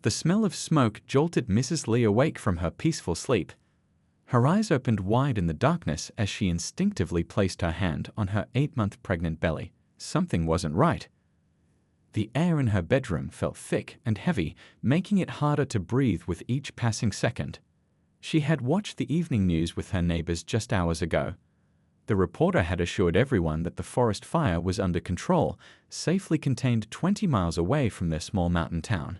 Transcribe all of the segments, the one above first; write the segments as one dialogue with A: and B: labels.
A: The smell of smoke jolted Mrs. Lee awake from her peaceful sleep. Her eyes opened wide in the darkness as she instinctively placed her hand on her 8-month pregnant belly. Something wasn't right. The air in her bedroom felt thick and heavy, making it harder to breathe with each passing second. She had watched the evening news with her neighbors just hours ago. The reporter had assured everyone that the forest fire was under control, safely contained 20 miles away from their small mountain town.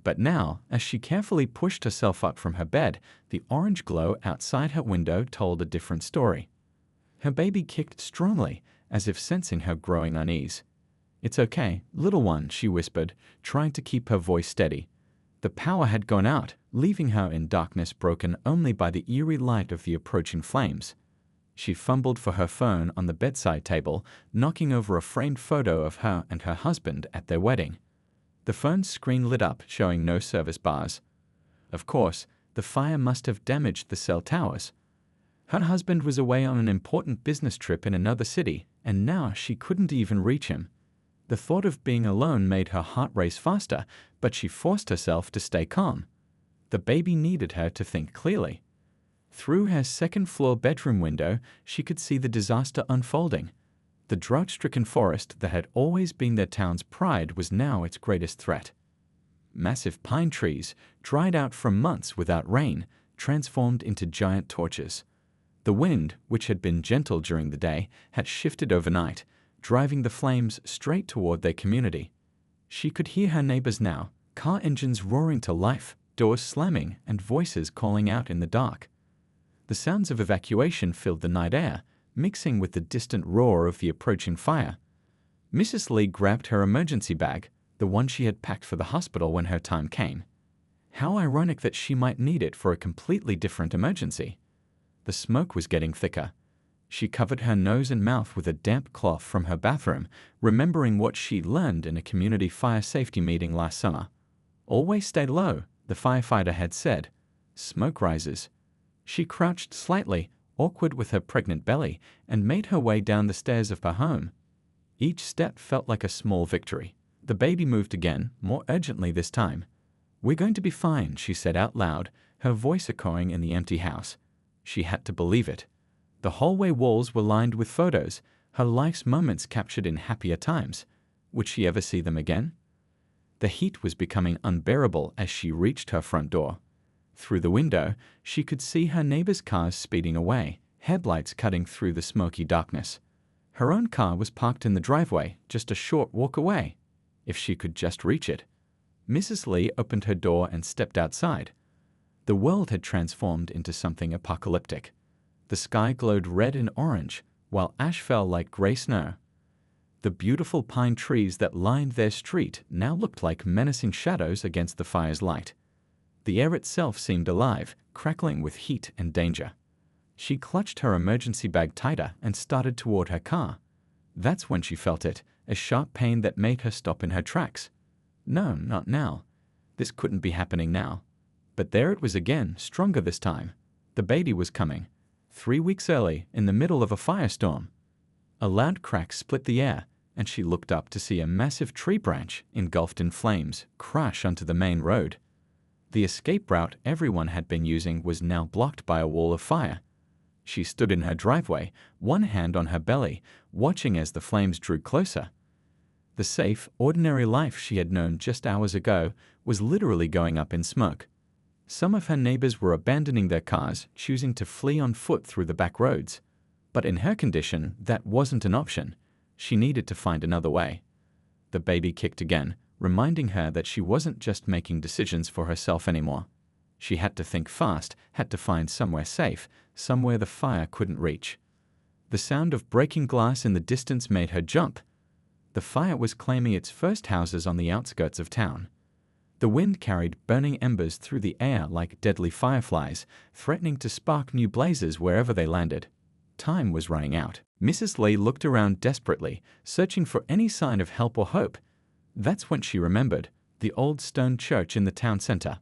A: But now, as she carefully pushed herself up from her bed, the orange glow outside her window told a different story. Her baby kicked strongly, as if sensing her growing unease. "It's okay, little one," she whispered, trying to keep her voice steady. The power had gone out, leaving her in darkness broken only by the eerie light of the approaching flames. She fumbled for her phone on the bedside table, knocking over a framed photo of her and her husband at their wedding. The phone's screen lit up, showing no service bars. Of course, the fire must have damaged the cell towers. Her husband was away on an important business trip in another city, and now she couldn't even reach him. The thought of being alone made her heart race faster, but she forced herself to stay calm. The baby needed her to think clearly. Through her second-floor bedroom window, she could see the disaster unfolding. The drought-stricken forest that had always been their town's pride was now its greatest threat. Massive pine trees, dried out from months without rain, transformed into giant torches. The wind, which had been gentle during the day, had shifted overnight, driving the flames straight toward their community. She could hear her neighbors now, car engines roaring to life, doors slamming, and voices calling out in the dark. The sounds of evacuation filled the night air, mixing with the distant roar of the approaching fire. Mrs. Lee grabbed her emergency bag, the one she had packed for the hospital when her time came. How ironic that she might need it for a completely different emergency. The smoke was getting thicker. She covered her nose and mouth with a damp cloth from her bathroom, remembering what she learned in a community fire safety meeting last summer. "Always stay low," the firefighter had said. "Smoke rises." She crouched slightly, awkward with her pregnant belly, and made her way down the stairs of her home. Each step felt like a small victory. The baby moved again, more urgently this time. "We're going to be fine," she said out loud, her voice echoing in the empty house. She had to believe it. The hallway walls were lined with photos, her life's moments captured in happier times. Would she ever see them again? The heat was becoming unbearable as she reached her front door. Through the window, she could see her neighbors' cars speeding away, headlights cutting through the smoky darkness. Her own car was parked in the driveway, just a short walk away. If she could just reach it. Mrs. Lee opened her door and stepped outside. The world had transformed into something apocalyptic. The sky glowed red and orange, while ash fell like gray snow. The beautiful pine trees that lined their street now looked like menacing shadows against the fire's light. The air itself seemed alive, crackling with heat and danger. She clutched her emergency bag tighter and started toward her car. That's when she felt it, a sharp pain that made her stop in her tracks. No, not now. This couldn't be happening now. But there it was again, stronger this time. The baby was coming. 3 weeks early, in the middle of a firestorm. A loud crack split the air, and she looked up to see a massive tree branch, engulfed in flames, crash onto the main road. The escape route everyone had been using was now blocked by a wall of fire. She stood in her driveway, one hand on her belly, watching as the flames drew closer. The safe, ordinary life she had known just hours ago was literally going up in smoke. Some of her neighbors were abandoning their cars, choosing to flee on foot through the back roads. But in her condition, that wasn't an option. She needed to find another way. The baby kicked again, reminding her that she wasn't just making decisions for herself anymore. She had to think fast, had to find somewhere safe, somewhere the fire couldn't reach. The sound of breaking glass in the distance made her jump. The fire was claiming its first houses on the outskirts of town. The wind carried burning embers through the air like deadly fireflies, threatening to spark new blazes wherever they landed. Time was running out. Mrs. Lee looked around desperately, searching for any sign of help or hope. That's when she remembered the old stone church in the town center.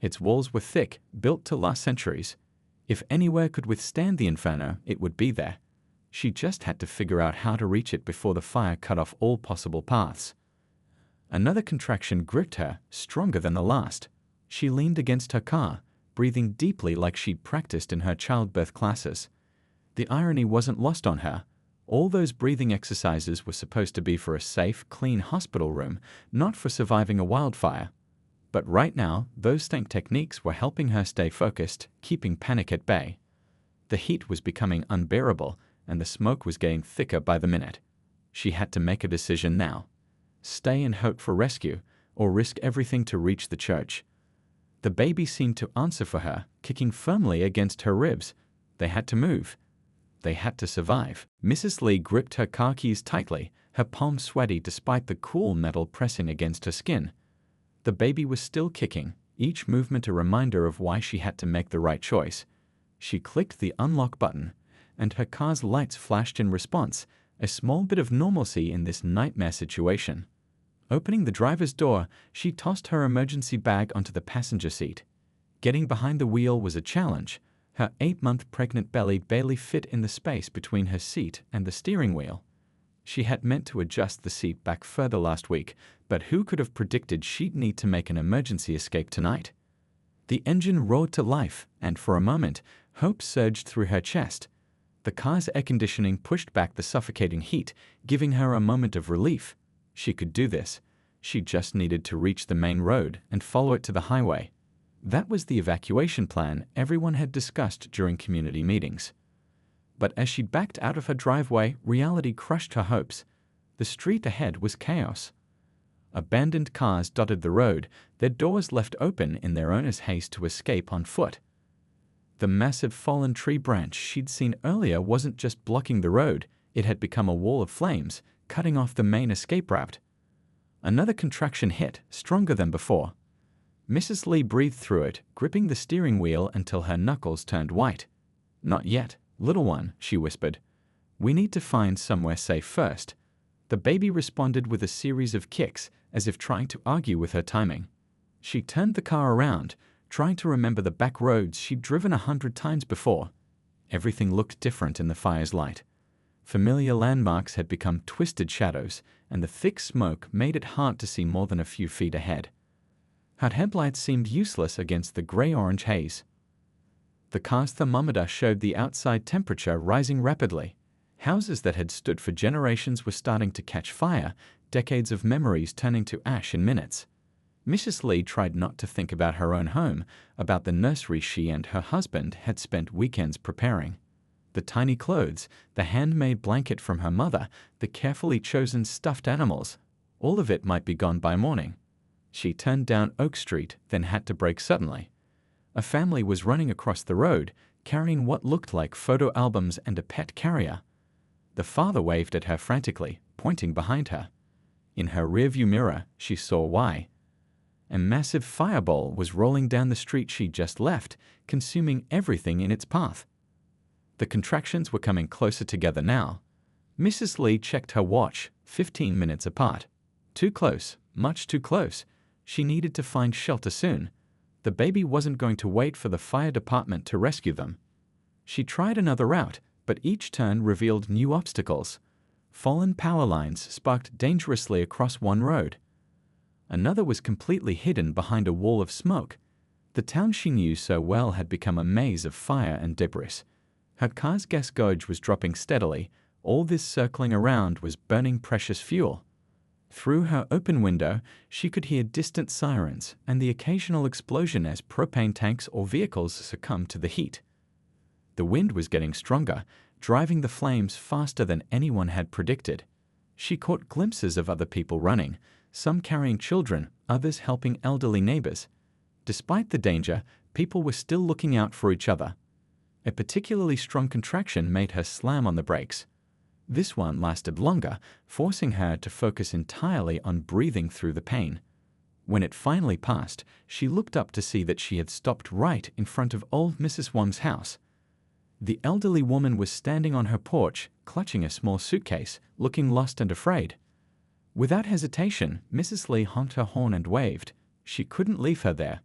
A: Its walls were thick, built to last centuries. If anywhere could withstand the inferno, it would be there. She just had to figure out how to reach it before the fire cut off all possible paths. Another contraction gripped her, stronger than the last. She leaned against her car, breathing deeply like she'd practiced in her childbirth classes. The irony wasn't lost on her. All those breathing exercises were supposed to be for a safe, clean hospital room, not for surviving a wildfire. But right now, those same techniques were helping her stay focused, keeping panic at bay. The heat was becoming unbearable, and the smoke was getting thicker by the minute. She had to make a decision now. Stay and hope for rescue, or risk everything to reach the church. The baby seemed to answer for her, kicking firmly against her ribs. They had to move. They had to survive. Mrs. Lee gripped her car keys tightly, her palms sweaty despite the cool metal pressing against her skin. The baby was still kicking, each movement a reminder of why she had to make the right choice. She clicked the unlock button, and her car's lights flashed in response, a small bit of normalcy in this nightmare situation. Opening the driver's door, she tossed her emergency bag onto the passenger seat. Getting behind the wheel was a challenge. Her 8-month pregnant belly barely fit in the space between her seat and the steering wheel. She had meant to adjust the seat back further last week, but who could have predicted she'd need to make an emergency escape tonight? The engine roared to life, and for a moment, hope surged through her chest. The car's air conditioning pushed back the suffocating heat, giving her a moment of relief. She could do this. She just needed to reach the main road and follow it to the highway. That was the evacuation plan everyone had discussed during community meetings. But as she backed out of her driveway, reality crushed her hopes. The street ahead was chaos. Abandoned cars dotted the road, their doors left open in their owner's haste to escape on foot. The massive fallen tree branch she'd seen earlier wasn't just blocking the road, it had become a wall of flames, cutting off the main escape route. Another contraction hit, stronger than before. Mrs. Lee breathed through it, gripping the steering wheel until her knuckles turned white. "Not yet, little one," she whispered. "We need to find somewhere safe first." The baby responded with a series of kicks, as if trying to argue with her timing. She turned the car around, trying to remember the back roads she'd driven 100 times before. Everything looked different in the fire's light. Familiar landmarks had become twisted shadows, and the thick smoke made it hard to see more than a few feet ahead. Her headlights seemed useless against the gray-orange haze. The car's thermometer showed the outside temperature rising rapidly. Houses that had stood for generations were starting to catch fire, decades of memories turning to ash in minutes. Mrs. Lee tried not to think about her own home, about the nursery she and her husband had spent weekends preparing. The tiny clothes, the handmade blanket from her mother, the carefully chosen stuffed animals, all of it might be gone by morning. She turned down Oak Street, then had to brake suddenly. A family was running across the road, carrying what looked like photo albums and a pet carrier. The father waved at her frantically, pointing behind her. In her rearview mirror, she saw why. A massive fireball was rolling down the street she'd just left, consuming everything in its path. The contractions were coming closer together now. Mrs. Lee checked her watch, 15 minutes apart. Too close, much too close. She needed to find shelter soon. The baby wasn't going to wait for the fire department to rescue them. She tried another route, but each turn revealed new obstacles. Fallen power lines sparked dangerously across one road. Another was completely hidden behind a wall of smoke. The town she knew so well had become a maze of fire and debris. Her car's gas gauge was dropping steadily. All this circling around was burning precious fuel. Through her open window, she could hear distant sirens and the occasional explosion as propane tanks or vehicles succumbed to the heat. The wind was getting stronger, driving the flames faster than anyone had predicted. She caught glimpses of other people running, some carrying children, others helping elderly neighbors. Despite the danger, people were still looking out for each other. A particularly strong contraction made her slam on the brakes. This one lasted longer, forcing her to focus entirely on breathing through the pain. When it finally passed, she looked up to see that she had stopped right in front of old Mrs. Wong's house. The elderly woman was standing on her porch, clutching a small suitcase, looking lost and afraid. Without hesitation, Mrs. Lee honked her horn and waved. She couldn't leave her there.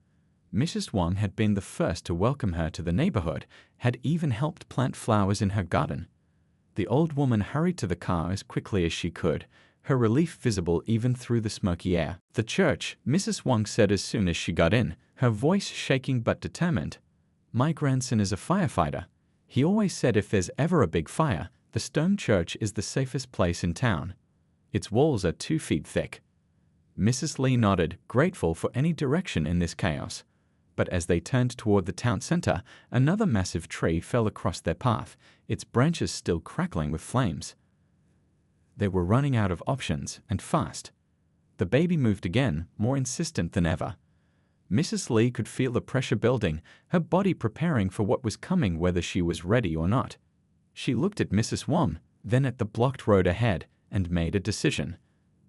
A: Mrs. Wong had been the first to welcome her to the neighborhood, had even helped plant flowers in her garden. The old woman hurried to the car as quickly as she could, her relief visible even through the smoky air. "The church," Mrs. Wang said as soon as she got in, her voice shaking but determined. "My grandson is a firefighter. He always said if there's ever a big fire, the stone church is the safest place in town. Its walls are 2 feet thick." Mrs. Li nodded, grateful for any direction in this chaos. But as they turned toward the town center, another massive tree fell across their path, its branches still crackling with flames. They were running out of options, and fast. The baby moved again, more insistent than ever. Mrs. Li could feel the pressure building, her body preparing for what was coming whether she was ready or not. She looked at Mrs. Wang, then at the blocked road ahead, and made a decision.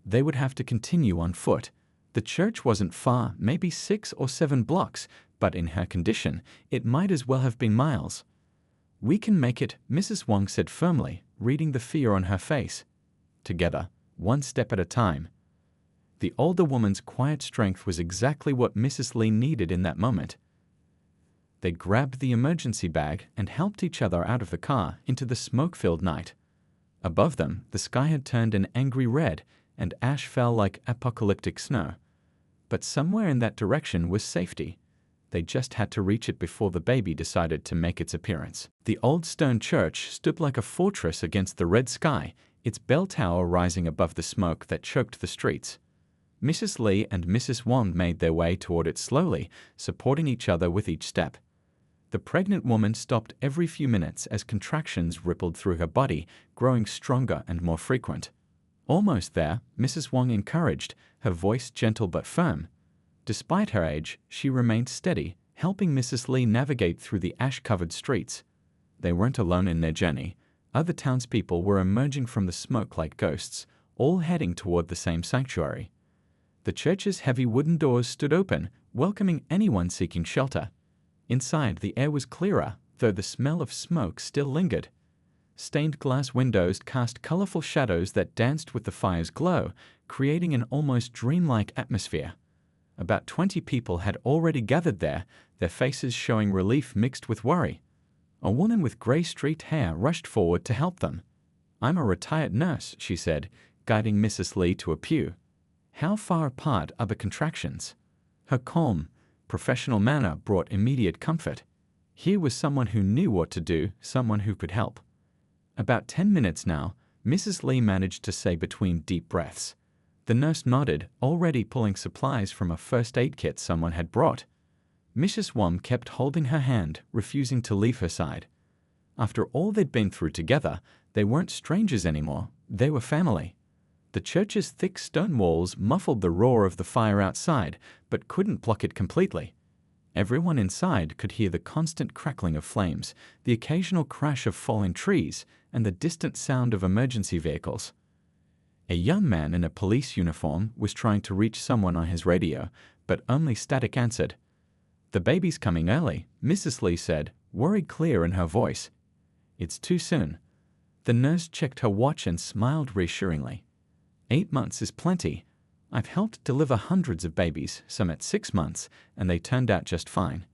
A: They would have to continue on foot. The church wasn't far, maybe 6 or 7 blocks, but in her condition, it might as well have been miles. "We can make it," Mrs. Wang said firmly, reading the fear on her face. "Together, one step at a time." The older woman's quiet strength was exactly what Mrs. Li needed in that moment. They grabbed the emergency bag and helped each other out of the car into the smoke-filled night. Above them, the sky had turned an angry red, and ash fell like apocalyptic snow. But somewhere in that direction was safety. They just had to reach it before the baby decided to make its appearance. The old stone church stood like a fortress against the red sky, its bell tower rising above the smoke that choked the streets. Mrs. Li and Mrs. Wang made their way toward it slowly, supporting each other with each step. The pregnant woman stopped every few minutes as contractions rippled through her body, growing stronger and more frequent. "Almost there," Mrs. Wang encouraged, her voice gentle but firm. Despite her age, she remained steady, helping Mrs. Li navigate through the ash-covered streets. They weren't alone in their journey. Other townspeople were emerging from the smoke like ghosts, all heading toward the same sanctuary. The church's heavy wooden doors stood open, welcoming anyone seeking shelter. Inside, the air was clearer, though the smell of smoke still lingered. Stained glass windows cast colorful shadows that danced with the fire's glow, creating an almost dreamlike atmosphere. About 20 people had already gathered there, their faces showing relief mixed with worry. A woman with gray streaked hair rushed forward to help them. "I'm a retired nurse," she said, guiding Mrs. Li to a pew. "How far apart are the contractions?" Her calm, professional manner brought immediate comfort. Here was someone who knew what to do, someone who could help. "About 10 minutes now," Mrs. Li managed to say between deep breaths. The nurse nodded, already pulling supplies from a first aid kit someone had brought. Mrs. Wang kept holding her hand, refusing to leave her side. After all they'd been through together, they weren't strangers anymore, they were family. The church's thick stone walls muffled the roar of the fire outside, but couldn't block it completely. Everyone inside could hear the constant crackling of flames, the occasional crash of falling trees, and the distant sound of emergency vehicles. A young man in a police uniform was trying to reach someone on his radio, but only static answered. "The baby's coming early," Mrs. Li said, worry clear in her voice. "It's too soon." The nurse checked her watch and smiled reassuringly. 8 months is plenty. I've helped deliver hundreds of babies, some at 6 months, and they turned out just fine.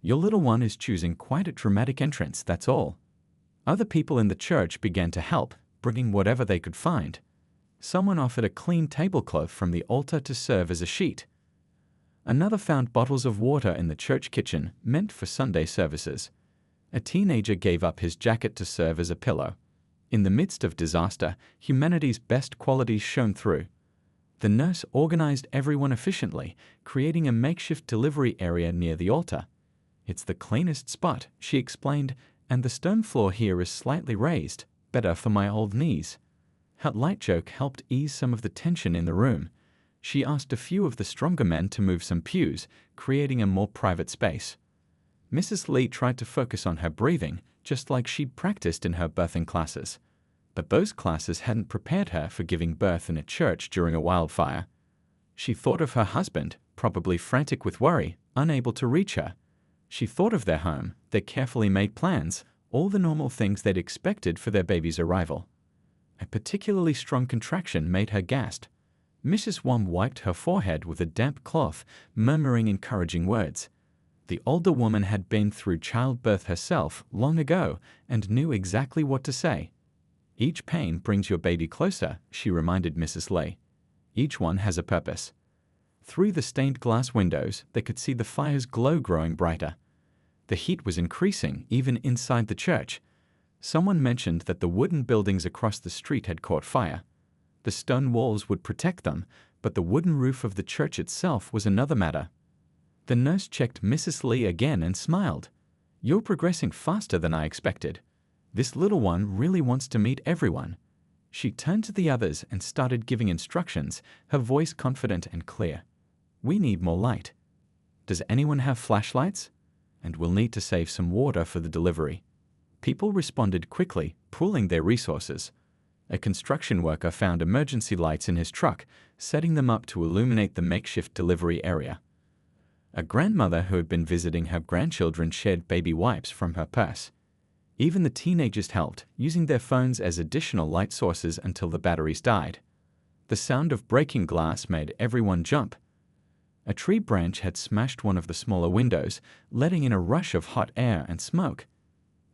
A: Your little one is choosing quite a dramatic entrance, that's all." Other people in the church began to help, bringing whatever they could find. Someone offered a clean tablecloth from the altar to serve as a sheet. Another found bottles of water in the church kitchen, meant for Sunday services. A teenager gave up his jacket to serve as a pillow. In the midst of disaster, humanity's best qualities shone through. The nurse organized everyone efficiently, creating a makeshift delivery area near the altar. "It's the cleanest spot," she explained, "and the stone floor here is slightly raised, better for my old knees." Her light joke helped ease some of the tension in the room. She asked a few of the stronger men to move some pews, creating a more private space. Mrs. Li tried to focus on her breathing, just like she'd practiced in her birthing classes. But those classes hadn't prepared her for giving birth in a church during a wildfire. She thought of her husband, probably frantic with worry, unable to reach her. She thought of their home, their carefully made plans, all the normal things they'd expected for their baby's arrival. A particularly strong contraction made her gasp. Mrs. Wang wiped her forehead with a damp cloth, murmuring encouraging words. The older woman had been through childbirth herself long ago and knew exactly what to say. Each pain brings your baby closer, she reminded Mrs. Lay. Each one has a purpose. Through the stained glass windows, they could see the fire's glow growing brighter. The heat was increasing even inside the church. Someone mentioned that the wooden buildings across the street had caught fire. The stone walls would protect them, but the wooden roof of the church itself was another matter. The nurse checked Mrs. Lee again and smiled. "You're progressing faster than I expected. This little one really wants to meet everyone." She turned to the others and started giving instructions, her voice confident and clear. "We need more light. Does anyone have flashlights? And we'll need to save some water for the delivery." People responded quickly, pooling their resources. A construction worker found emergency lights in his truck, setting them up to illuminate the makeshift delivery area. A grandmother who had been visiting her grandchildren shared baby wipes from her purse. Even the teenagers helped, using their phones as additional light sources until the batteries died. The sound of breaking glass made everyone jump. A tree branch had smashed one of the smaller windows, letting in a rush of hot air and smoke.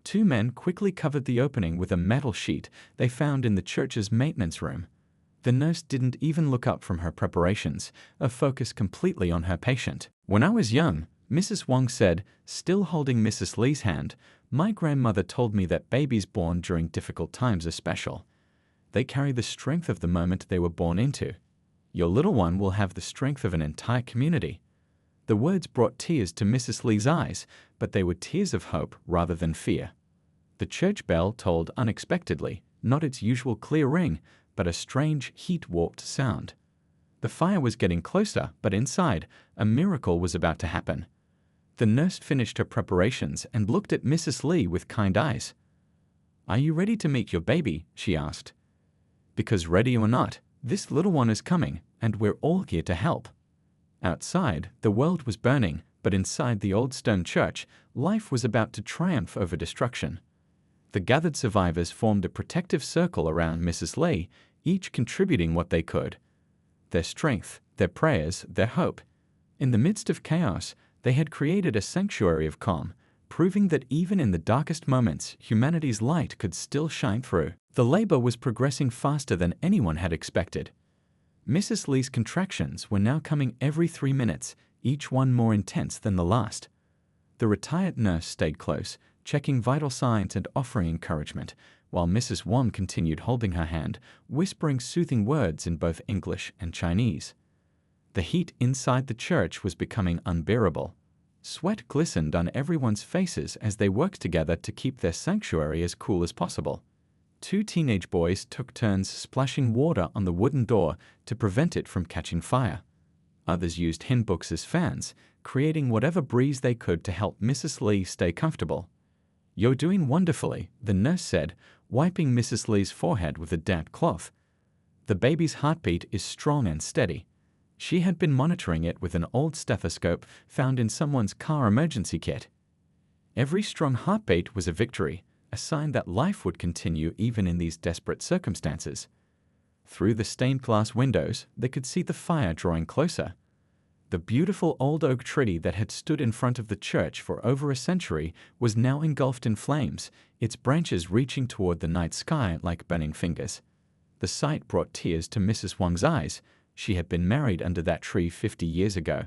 A: Two men quickly covered the opening with a metal sheet they found in the church's maintenance room. The nurse didn't even look up from her preparations, a focus completely on her patient. "When I was young," Mrs. Wong said, still holding Mrs. Lee's hand, "my grandmother told me that babies born during difficult times are special. They carry the strength of the moment they were born into. Your little one will have the strength of an entire community." The words brought tears to Mrs. Lee's eyes, but they were tears of hope rather than fear. The church bell tolled unexpectedly, not its usual clear ring, but a strange, heat-warped sound. The fire was getting closer, but inside, a miracle was about to happen. The nurse finished her preparations and looked at Mrs. Lee with kind eyes. "Are you ready to meet your baby?" she asked. "Because ready or not, this little one is coming, and we're all here to help." Outside, the world was burning, but inside the old stone church, life was about to triumph over destruction. The gathered survivors formed a protective circle around Mrs. Lee, each contributing what they could. Their strength, their prayers, their hope. In the midst of chaos, they had created a sanctuary of calm, proving that even in the darkest moments, humanity's light could still shine through. The labor was progressing faster than anyone had expected. Mrs. Lee's contractions were now coming every 3 minutes, each one more intense than the last. The retired nurse stayed close, checking vital signs and offering encouragement, while Mrs. Wong continued holding her hand, whispering soothing words in both English and Chinese. The heat inside the church was becoming unbearable. Sweat glistened on everyone's faces as they worked together to keep their sanctuary as cool as possible. 2 teenage boys took turns splashing water on the wooden door to prevent it from catching fire. Others used hymn books as fans, creating whatever breeze they could to help Mrs. Lee stay comfortable. "You're doing wonderfully," the nurse said, wiping Mrs. Lee's forehead with a damp cloth. "The baby's heartbeat is strong and steady." She had been monitoring it with an old stethoscope found in someone's car emergency kit. Every strong heartbeat was a victory, a sign that life would continue even in these desperate circumstances. Through the stained glass windows, they could see the fire drawing closer. The beautiful old oak tree that had stood in front of the church for over a century was now engulfed in flames, its branches reaching toward the night sky like burning fingers. The sight brought tears to Mrs. Wang's eyes. She had been married under that tree 50 years ago.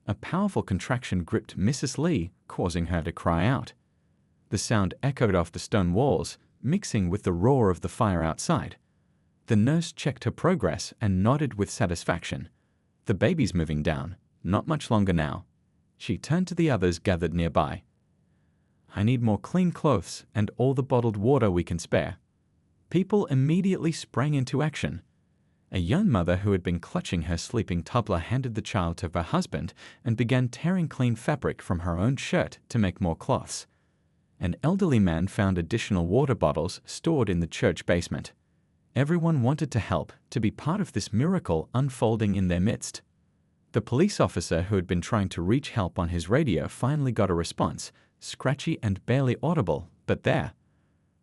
A: A powerful contraction gripped Mrs. Lee, causing her to cry out. The sound echoed off the stone walls, mixing with the roar of the fire outside. The nurse checked her progress and nodded with satisfaction. "The baby's moving down. Not much longer now." She turned to the others gathered nearby. "I need more clean clothes and all the bottled water we can spare." People immediately sprang into action. A young mother who had been clutching her sleeping toddler handed the child to her husband and began tearing clean fabric from her own shirt to make more cloths. An elderly man found additional water bottles stored in the church basement. Everyone wanted to help, to be part of this miracle unfolding in their midst. The police officer who had been trying to reach help on his radio finally got a response, scratchy and barely audible, but there.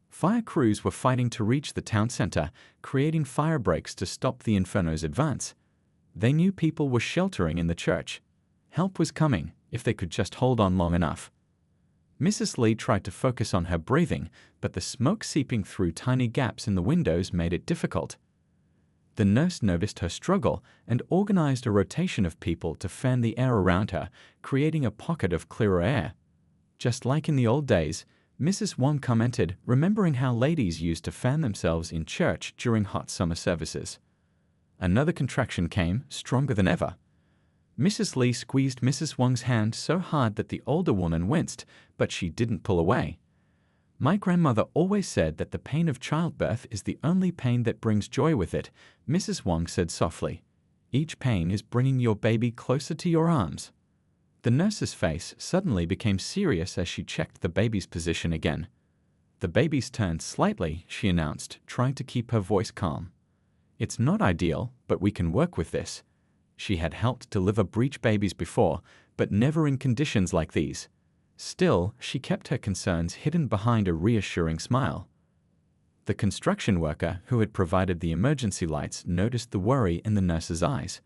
A: Fire crews were fighting to reach the town center, creating fire breaks to stop the inferno's advance. They knew people were sheltering in the church. Help was coming, if they could just hold on long enough. Mrs. Lee tried to focus on her breathing, but the smoke seeping through tiny gaps in the windows made it difficult. The nurse noticed her struggle and organized a rotation of people to fan the air around her, creating a pocket of clearer air. Just like in the old days, Mrs. Wong commented, remembering how ladies used to fan themselves in church during hot summer services. Another contraction came, stronger than ever. Mrs. Lee squeezed Mrs. Wong's hand so hard that the older woman winced, but she didn't pull away. My grandmother always said that the pain of childbirth is the only pain that brings joy with it, Mrs. Wong said softly. Each pain is bringing your baby closer to your arms. The nurse's face suddenly became serious as she checked the baby's position again. The baby's turned slightly, she announced, trying to keep her voice calm. It's not ideal, but we can work with this. She had helped deliver breech babies before, but never in conditions like these. Still, she kept her concerns hidden behind a reassuring smile. The construction worker who had provided the emergency lights noticed the worry in the nurse's eyes.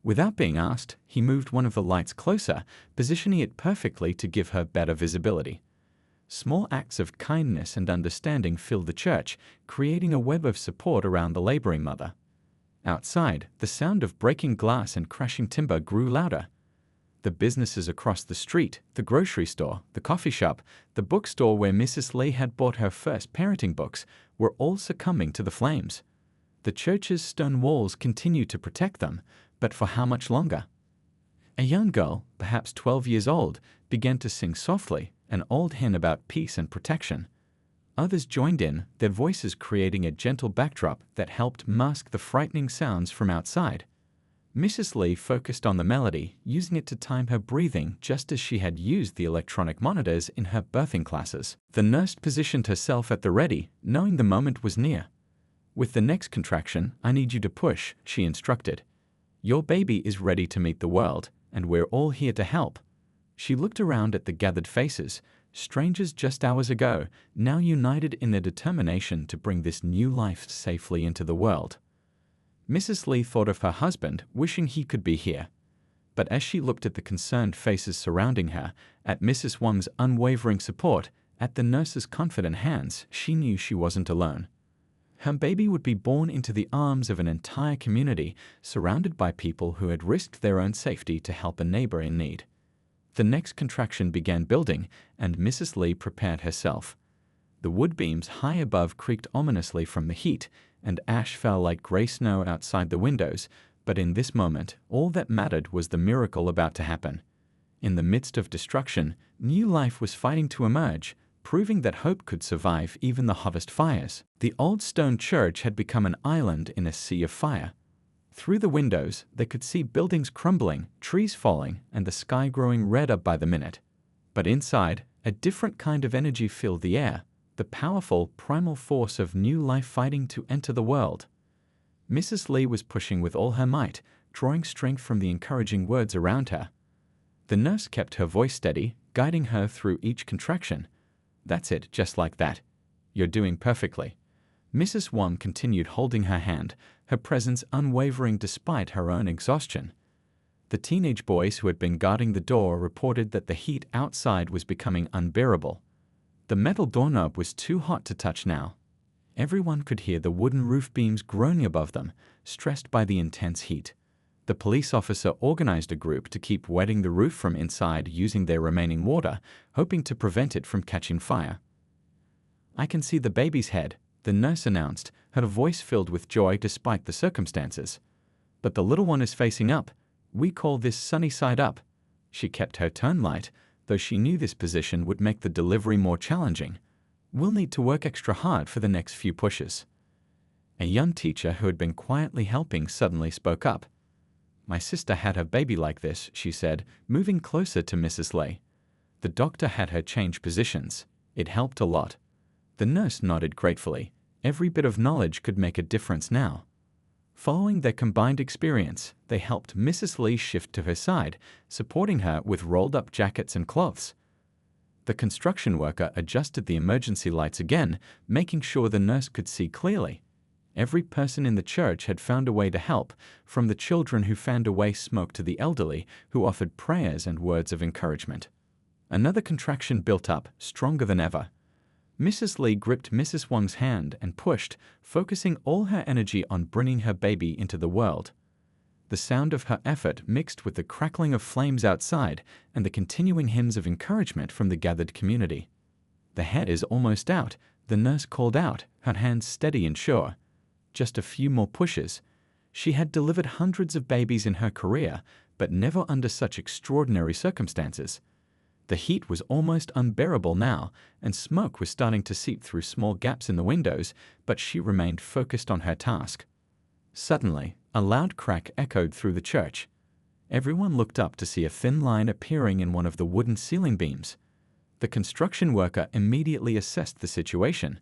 A: Without being asked, he moved one of the lights closer, positioning it perfectly to give her better visibility. Small acts of kindness and understanding filled the church, creating a web of support around the laboring mother. Outside, the sound of breaking glass and crashing timber grew louder. The businesses across the street, the grocery store, the coffee shop, the bookstore where Mrs. Lee had bought her first parenting books, were all succumbing to the flames. The church's stone walls continued to protect them, but for how much longer? A young girl, perhaps 12 years old, began to sing softly, an old hymn about peace and protection. Others joined in, their voices creating a gentle backdrop that helped mask the frightening sounds from outside. Mrs. Lee focused on the melody, using it to time her breathing just as she had used the electronic monitors in her birthing classes. The nurse positioned herself at the ready, knowing the moment was near. With the next contraction, I need you to push, she instructed. Your baby is ready to meet the world, and we're all here to help. She looked around at the gathered faces, strangers just hours ago, now united in their determination to bring this new life safely into the world. Mrs. Lee thought of her husband, wishing he could be here. But as she looked at the concerned faces surrounding her, at Mrs. Wong's unwavering support, at the nurse's confident hands, she knew she wasn't alone. Her baby would be born into the arms of an entire community, surrounded by people who had risked their own safety to help a neighbor in need. The next contraction began building, and Mrs. Lee prepared herself. The wood beams high above creaked ominously from the heat, and ash fell like gray snow outside the windows, but in this moment, all that mattered was the miracle about to happen. In the midst of destruction, new life was fighting to emerge, proving that hope could survive even the hottest fires. The old stone church had become an island in a sea of fire. Through the windows, they could see buildings crumbling, trees falling, and the sky growing redder by the minute. But inside, a different kind of energy filled the air, the powerful, primal force of new life fighting to enter the world. Mrs. Lee was pushing with all her might, drawing strength from the encouraging words around her. The nurse kept her voice steady, guiding her through each contraction. That's it, just like that. You're doing perfectly. Mrs. Wong continued holding her hand, her presence unwavering despite her own exhaustion. The teenage boys who had been guarding the door reported that the heat outside was becoming unbearable. The metal doorknob was too hot to touch now. Everyone could hear the wooden roof beams groaning above them, stressed by the intense heat. The police officer organized a group to keep wetting the roof from inside using their remaining water, hoping to prevent it from catching fire. I can see the baby's head, the nurse announced, her voice filled with joy despite the circumstances. But the little one is facing up. We call this sunny side up. She kept her tone light, though she knew this position would make the delivery more challenging. We'll need to work extra hard for the next few pushes. A young teacher who had been quietly helping suddenly spoke up. My sister had her baby like this, she said, moving closer to Mrs. Lee. The doctor had her change positions. It helped a lot. The nurse nodded gratefully. Every bit of knowledge could make a difference now. Following their combined experience, they helped Mrs. Lee shift to her side, supporting her with rolled-up jackets and cloths. The construction worker adjusted the emergency lights again, making sure the nurse could see clearly. Every person in the church had found a way to help, from the children who fanned away smoke to the elderly who offered prayers and words of encouragement. Another contraction built up, stronger than ever. Mrs. Lee gripped Mrs. Wang's hand and pushed, focusing all her energy on bringing her baby into the world. The sound of her effort mixed with the crackling of flames outside and the continuing hymns of encouragement from the gathered community. "The head is almost out," the nurse called out, her hands steady and sure. Just a few more pushes. She had delivered hundreds of babies in her career, but never under such extraordinary circumstances. The heat was almost unbearable now, and smoke was starting to seep through small gaps in the windows, but she remained focused on her task. Suddenly, a loud crack echoed through the church. Everyone looked up to see a thin line appearing in one of the wooden ceiling beams. The construction worker immediately assessed the situation.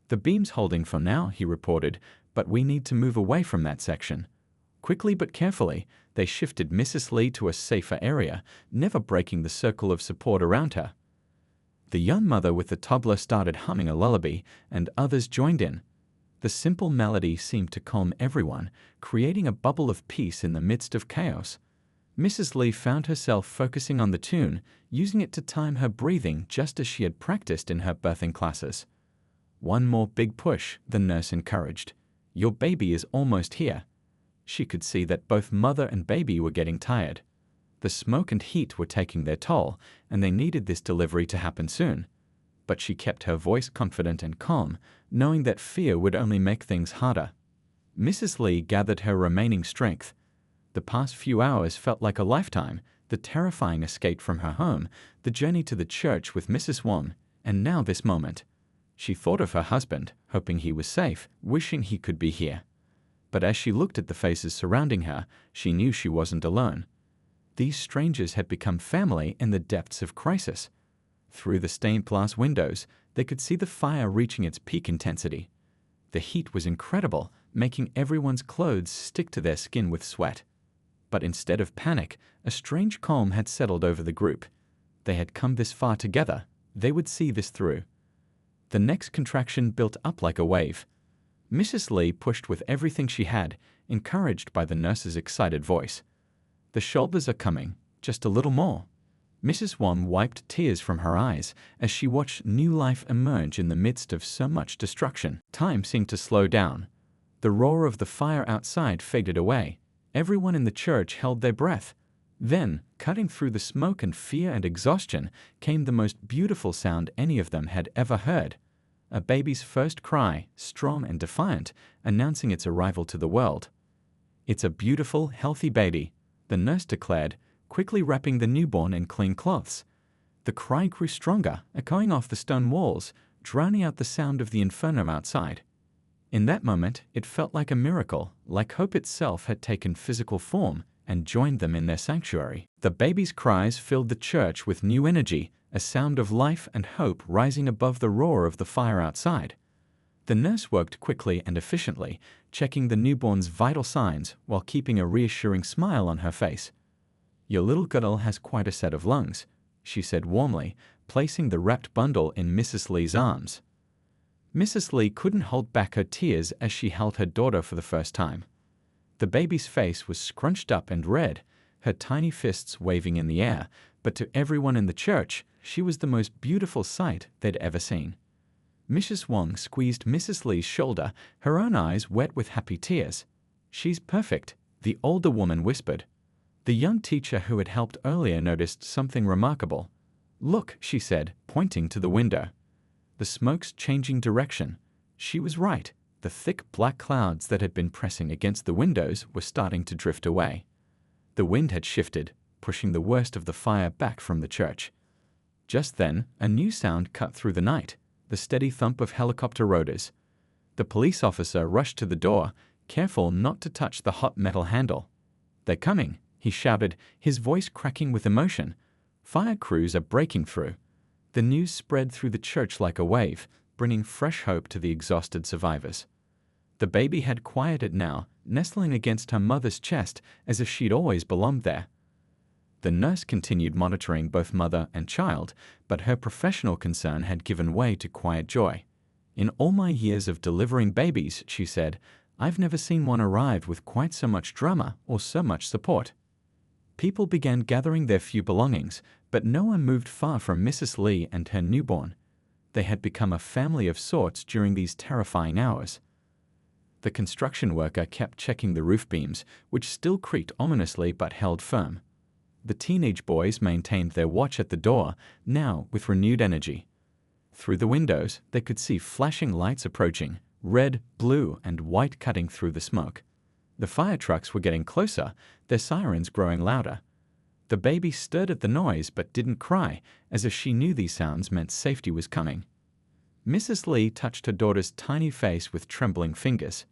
A: "The beam's holding for now," he reported, "but we need to move away from that section." Quickly but carefully, they shifted Mrs. Lee to a safer area, never breaking the circle of support around her. The young mother with the toddler started humming a lullaby, and others joined in. The simple melody seemed to calm everyone, creating a bubble of peace in the midst of chaos. Mrs. Lee found herself focusing on the tune, using it to time her breathing just as she had practiced in her birthing classes. "One more big push," the nurse encouraged. "Your baby is almost here." She could see that both mother and baby were getting tired. The smoke and heat were taking their toll, and they needed this delivery to happen soon. But she kept her voice confident and calm, knowing that fear would only make things harder. Mrs. Lee gathered her remaining strength. The past few hours felt like a lifetime, the terrifying escape from her home, the journey to the church with Mrs. Wang, and now this moment. She thought of her husband, hoping he was safe, wishing he could be here. But as she looked at the faces surrounding her, she knew she wasn't alone. These strangers had become family in the depths of crisis. Through the stained glass windows, they could see the fire reaching its peak intensity. The heat was incredible, making everyone's clothes stick to their skin with sweat. But instead of panic, a strange calm had settled over the group. They had come this far together. They would see this through. The next contraction built up like a wave. Mrs. Lee pushed with everything she had, encouraged by the nurse's excited voice. "The shoulders are coming, just a little more." Mrs. Wang wiped tears from her eyes as she watched new life emerge in the midst of so much destruction. Time seemed to slow down. The roar of the fire outside faded away. Everyone in the church held their breath. Then, cutting through the smoke and fear and exhaustion, came the most beautiful sound any of them had ever heard. A baby's first cry, strong and defiant, announcing its arrival to the world. "It's a beautiful, healthy baby," the nurse declared, quickly wrapping the newborn in clean cloths. The cry grew stronger, echoing off the stone walls, drowning out the sound of the inferno outside. In that moment, it felt like a miracle, like hope itself had taken physical form and joined them in their sanctuary. The baby's cries filled the church with new energy, a sound of life and hope rising above the roar of the fire outside. The nurse worked quickly and efficiently, checking the newborn's vital signs while keeping a reassuring smile on her face. "Your little girl has quite a set of lungs," she said warmly, placing the wrapped bundle in Mrs. Lee's arms. Mrs. Lee couldn't hold back her tears as she held her daughter for the first time. The baby's face was scrunched up and red, her tiny fists waving in the air, but to everyone in the church, she was the most beautiful sight they'd ever seen. Mrs. Wang squeezed Mrs. Lee's shoulder, her own eyes wet with happy tears. "She's perfect," the older woman whispered. The young teacher who had helped earlier noticed something remarkable. "Look," she said, pointing to the window. The smoke's changing direction. She was right. The thick black clouds that had been pressing against the windows were starting to drift away. The wind had shifted, pushing the worst of the fire back from the church. Just then, a new sound cut through the night, the steady thump of helicopter rotors. The police officer rushed to the door, careful not to touch the hot metal handle. "They're coming," he shouted, his voice cracking with emotion. "Fire crews are breaking through." The news spread through the church like a wave, bringing fresh hope to the exhausted survivors. The baby had quieted now, nestling against her mother's chest as if she'd always belonged there. The nurse continued monitoring both mother and child, but her professional concern had given way to quiet joy. "In all my years of delivering babies," she said, "I've never seen one arrive with quite so much drama or so much support." People began gathering their few belongings, but no one moved far from Mrs. Lee and her newborn. They had become a family of sorts during these terrifying hours. The construction worker kept checking the roof beams, which still creaked ominously but held firm. The teenage boys maintained their watch at the door, now with renewed energy. Through the windows, they could see flashing lights approaching, red, blue, and white cutting through the smoke. The fire trucks were getting closer, their sirens growing louder. The baby stirred at the noise but didn't cry, as if she knew these sounds meant safety was coming. Mrs. Lee touched her daughter's tiny face with trembling fingers.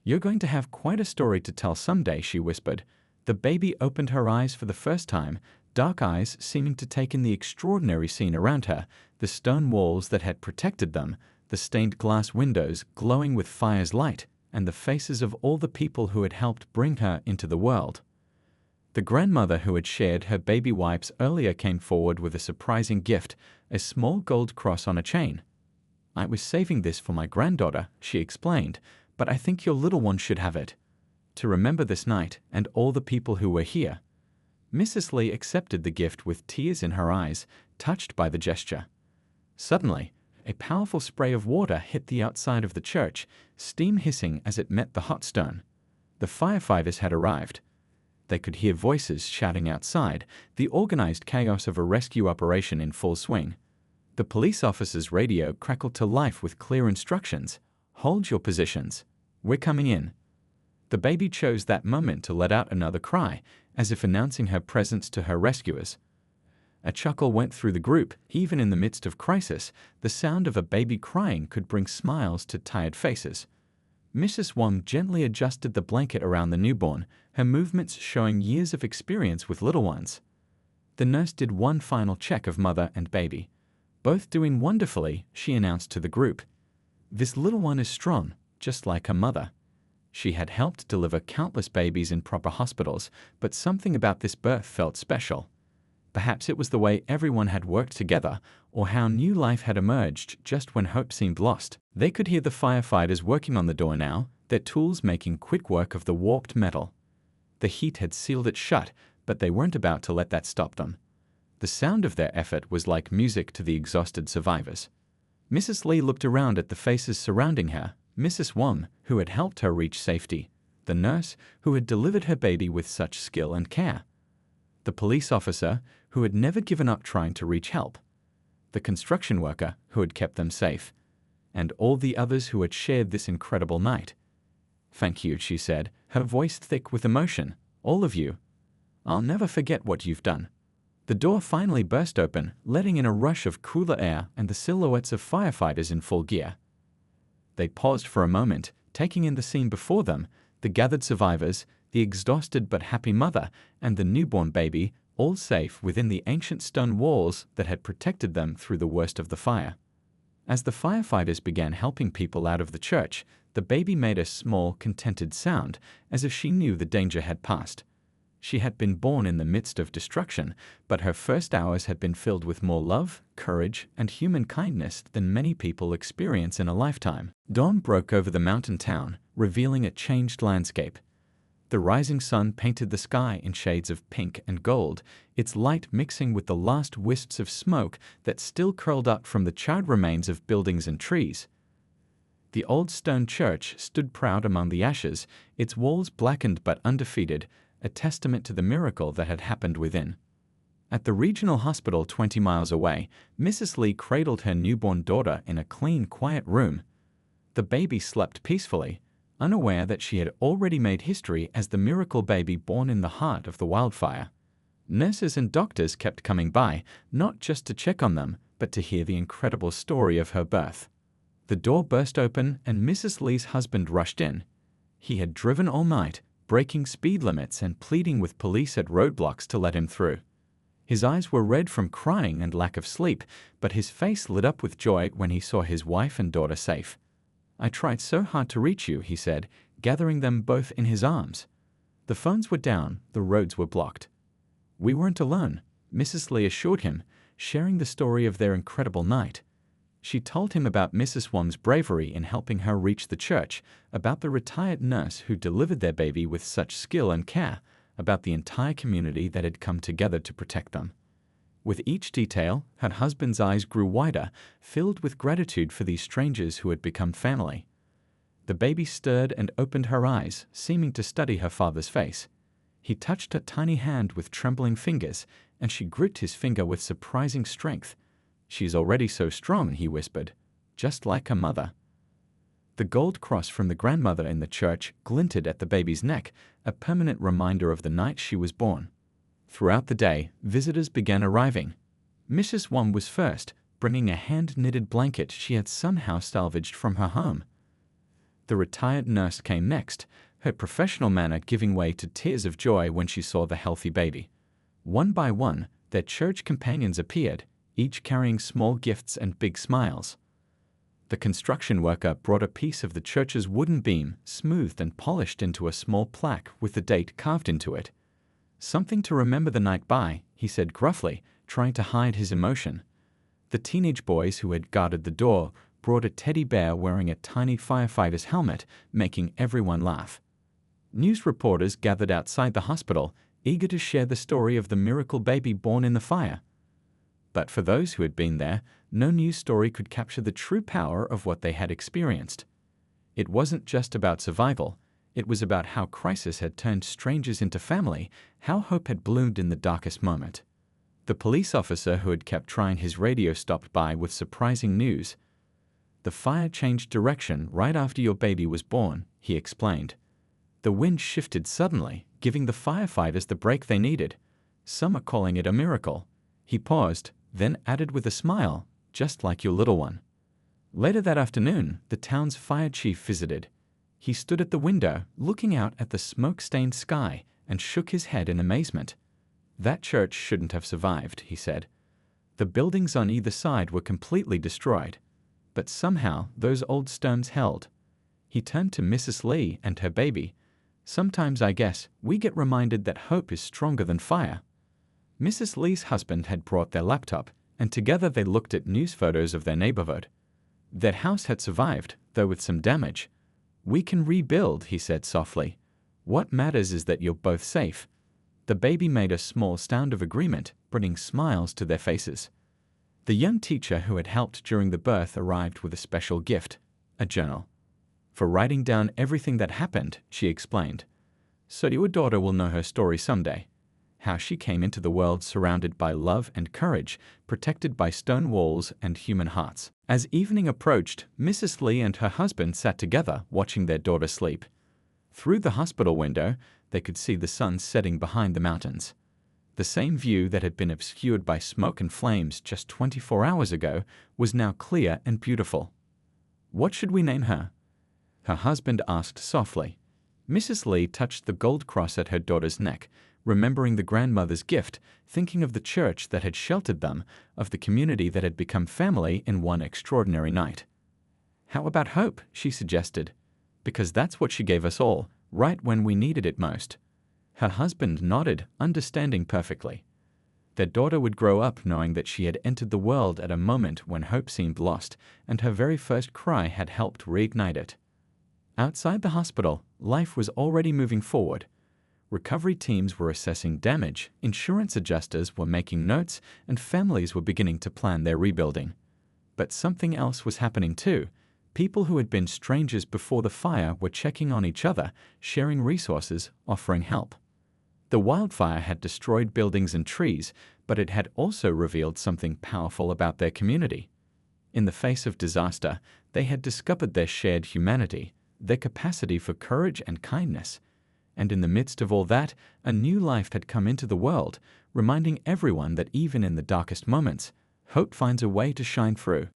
A: "You're going to have quite a story to tell someday," she whispered. The baby opened her eyes for the first time, dark eyes seeming to take in the extraordinary scene around her, the stone walls that had protected them, the stained glass windows glowing with fire's light, and the faces of all the people who had helped bring her into the world. The grandmother who had shared her baby wipes earlier came forward with a surprising gift, a small gold cross on a chain. "I was saving this for my granddaughter," she explained, "but I think your little one should have it. To remember this night and all the people who were here." Mrs. Lee accepted the gift with tears in her eyes, touched by the gesture. Suddenly, a powerful spray of water hit the outside of the church, steam hissing as it met the hot stone. The firefighters had arrived. They could hear voices shouting outside, the organized chaos of a rescue operation in full swing. The police officer's radio crackled to life with clear instructions. "Hold your positions. We're coming in." The baby chose that moment to let out another cry, as if announcing her presence to her rescuers. A chuckle went through the group. Even in the midst of crisis, the sound of a baby crying could bring smiles to tired faces. Mrs. Wong gently adjusted the blanket around the newborn, her movements showing years of experience with little ones. The nurse did one final check of mother and baby. "Both doing wonderfully," she announced to the group. "This little one is strong, just like her mother." She had helped deliver countless babies in proper hospitals, but something about this birth felt special. Perhaps it was the way everyone had worked together, or how new life had emerged just when hope seemed lost. They could hear the firefighters working on the door now, their tools making quick work of the warped metal. The heat had sealed it shut, but they weren't about to let that stop them. The sound of their effort was like music to the exhausted survivors. Mrs. Lee looked around at the faces surrounding her, Mrs. Wong, who had helped her reach safety, the nurse, who had delivered her baby with such skill and care, the police officer, who had never given up trying to reach help, the construction worker, who had kept them safe, and all the others who had shared this incredible night. "Thank you," she said, her voice thick with emotion. "All of you. I'll never forget what you've done." The door finally burst open, letting in a rush of cooler air and the silhouettes of firefighters in full gear. They paused for a moment, taking in the scene before them, the gathered survivors, the exhausted but happy mother, and the newborn baby, all safe within the ancient stone walls that had protected them through the worst of the fire. As the firefighters began helping people out of the church, the baby made a small, contented sound, as if she knew the danger had passed. She had been born in the midst of destruction, but her first hours had been filled with more love, courage, and human kindness than many people experience in a lifetime. Dawn broke over the mountain town, revealing a changed landscape. The rising sun painted the sky in shades of pink and gold, its light mixing with the last wisps of smoke that still curled up from the charred remains of buildings and trees. The old stone church stood proud among the ashes, its walls blackened but undefeated, a testament to the miracle that had happened within. At the regional hospital 20 miles away, Mrs. Lee cradled her newborn daughter in a clean, quiet room. The baby slept peacefully, unaware that she had already made history as the miracle baby born in the heart of the wildfire. Nurses and doctors kept coming by, not just to check on them, but to hear the incredible story of her birth. The door burst open and Mrs. Lee's husband rushed in. He had driven all night, breaking speed limits and pleading with police at roadblocks to let him through. His eyes were red from crying and lack of sleep, but his face lit up with joy when he saw his wife and daughter safe. "I tried so hard to reach you," he said, gathering them both in his arms. The phones were down, the roads were blocked. "We weren't alone," Mrs. Lee assured him, sharing the story of their incredible night. She told him about Mrs. Wong's bravery in helping her reach the church, about the retired nurse who delivered their baby with such skill and care, about the entire community that had come together to protect them. With each detail, her husband's eyes grew wider, filled with gratitude for these strangers who had become family. The baby stirred and opened her eyes, seeming to study her father's face. He touched her tiny hand with trembling fingers, and she gripped his finger with surprising strength. "She's already so strong," he whispered, "just like her mother." The gold cross from the grandmother in the church glinted at the baby's neck, a permanent reminder of the night she was born. Throughout the day, visitors began arriving. Mrs. Wong was first, bringing a hand-knitted blanket she had somehow salvaged from her home. The retired nurse came next, her professional manner giving way to tears of joy when she saw the healthy baby. One by one, their church companions appeared, each carrying small gifts and big smiles. The construction worker brought a piece of the church's wooden beam, smoothed and polished into a small plaque with the date carved into it. "Something to remember the night by," he said gruffly, trying to hide his emotion. The teenage boys who had guarded the door brought a teddy bear wearing a tiny firefighter's helmet, making everyone laugh. News reporters gathered outside the hospital, eager to share the story of the miracle baby born in the fire. But for those who had been there, no news story could capture the true power of what they had experienced. It wasn't just about survival. It was about how crisis had turned strangers into family, how hope had bloomed in the darkest moment. The police officer who had kept trying his radio stopped by with surprising news. "The fire changed direction right after your baby was born," he explained. "The wind shifted suddenly, giving the firefighters the break they needed. Some are calling it a miracle." He paused, then added with a smile, "Just like your little one." Later that afternoon, the town's fire chief visited. He stood at the window, looking out at the smoke-stained sky, and shook his head in amazement. "That church shouldn't have survived," he said. "The buildings on either side were completely destroyed. But somehow those old stones held." He turned to Mrs. Lee and her baby. "Sometimes I guess we get reminded that hope is stronger than fire." Mrs. Lee's husband had brought their laptop, and together they looked at news photos of their neighborhood. Their house had survived, though with some damage. "We can rebuild," he said softly. "What matters is that you're both safe." The baby made a small sound of agreement, bringing smiles to their faces. The young teacher who had helped during the birth arrived with a special gift, a journal. "For writing down everything that happened," she explained. "So your daughter will know her story someday. How she came into the world surrounded by love and courage, protected by stone walls and human hearts." As evening approached, Mrs. Lee and her husband sat together, watching their daughter sleep. Through the hospital window, they could see the sun setting behind the mountains. The same view that had been obscured by smoke and flames just 24 hours ago was now clear and beautiful. "What should we name her?" her husband asked softly. Mrs. Lee touched the gold cross at her daughter's neck, remembering the grandmother's gift, thinking of the church that had sheltered them, of the community that had become family in one extraordinary night. "How about hope?" she suggested. "Because that's what she gave us all, right when we needed it most." Her husband nodded, understanding perfectly. Their daughter would grow up knowing that she had entered the world at a moment when hope seemed lost, and her very first cry had helped reignite it. Outside the hospital, life was already moving forward. Recovery teams were assessing damage, insurance adjusters were making notes, and families were beginning to plan their rebuilding. But something else was happening too. People who had been strangers before the fire were checking on each other, sharing resources, offering help. The wildfire had destroyed buildings and trees, but it had also revealed something powerful about their community. In the face of disaster, they had discovered their shared humanity, their capacity for courage and kindness. And in the midst of all that, a new life had come into the world, reminding everyone that even in the darkest moments, hope finds a way to shine through.